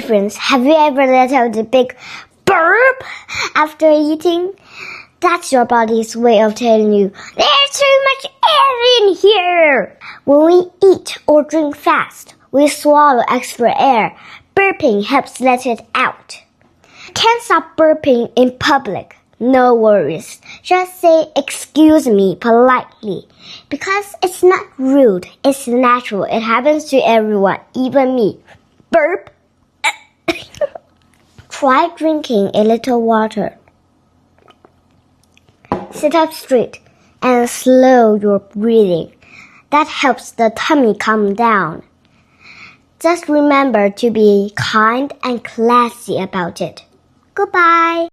Friends, have you ever let out a big burp after eating? That's your body's way of telling you, there's too much air in here. When we eat or drink fast, we swallow extra air. Burping helps let it out. Can't stop burping in public. No worries. Just say excuse me politely. Because it's not rude, it's natural. It happens to everyone, even me. Burp. Try drinking a little water. Sit up straight and slow your breathing. That helps the tummy calm down. Just remember to be kind and classy about it. Goodbye.